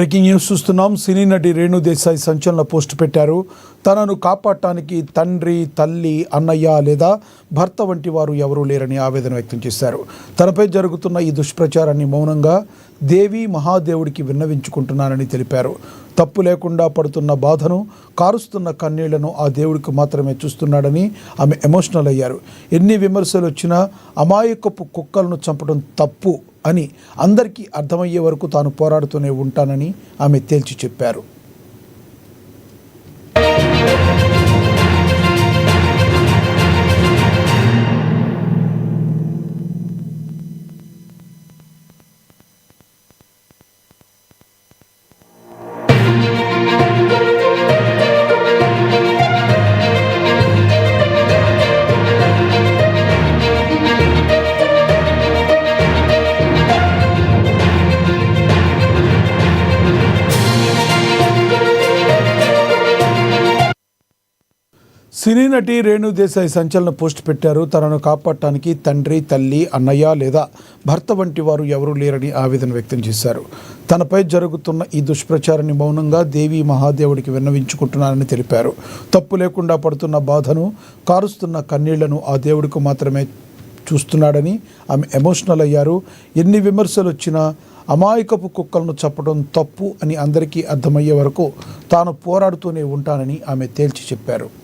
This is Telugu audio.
బ్రేకింగ్ న్యూస్ చూస్తున్నాం. సినీ నటి రేణు దేశాయ్ సంచలన పోస్ట్ పెట్టారు. తనను కాపాడటానికి తండ్రి, తల్లి, అన్నయ్య లేదా భర్త వంటి వారు ఎవరూ లేరని ఆవేదన వ్యక్తం చేశారు. తనపై జరుగుతున్న ఈ దుష్ప్రచారాన్ని మౌనంగా దేవి మహాదేవుడికి విన్నవించుకుంటున్నానని తెలిపారు. తప్పు లేకుండా పడుతున్న బాధను, కారుస్తున్న కన్నీళ్లను ఆ దేవుడికి మాత్రమే చూస్తున్నాడని ఆమె ఎమోషనల్ అయ్యారు. ఎన్ని విమర్శలు వచ్చినా అమాయకపు కుక్కలను చంపడం తప్పు అని అందరికీ అర్థమయ్యే వరకు తాను పోరాడుతూనే ఉంటానని ఆమె తేల్చి చెప్పారు. సినీ నటి రేణు దేశాయ్ సంచలన పోస్ట్ పెట్టారు. తనను కాపాడటానికి తండ్రి, తల్లి, అన్నయ్య లేదా భర్త వంటి వారు ఎవరూ లేరని ఆవేదన వ్యక్తం చేశారు. తనపై జరుగుతున్న ఈ దుష్ప్రచారాన్ని మౌనంగా దేవి మహాదేవుడికి విన్నవించుకుంటున్నానని తెలిపారు. తప్పు లేకుండా పడుతున్న బాధను, కారుస్తున్న కన్నీళ్లను ఆ దేవుడికి మాత్రమే చూస్తున్నాడని ఆమె ఎమోషనల్ అయ్యారు. ఎన్ని విమర్శలు వచ్చినా అమాయకపు కుక్కలను చంపడం తప్పు అని అందరికీ అర్థమయ్యే వరకు తాను పోరాడుతూనే ఉంటానని ఆమె తేల్చి చెప్పారు.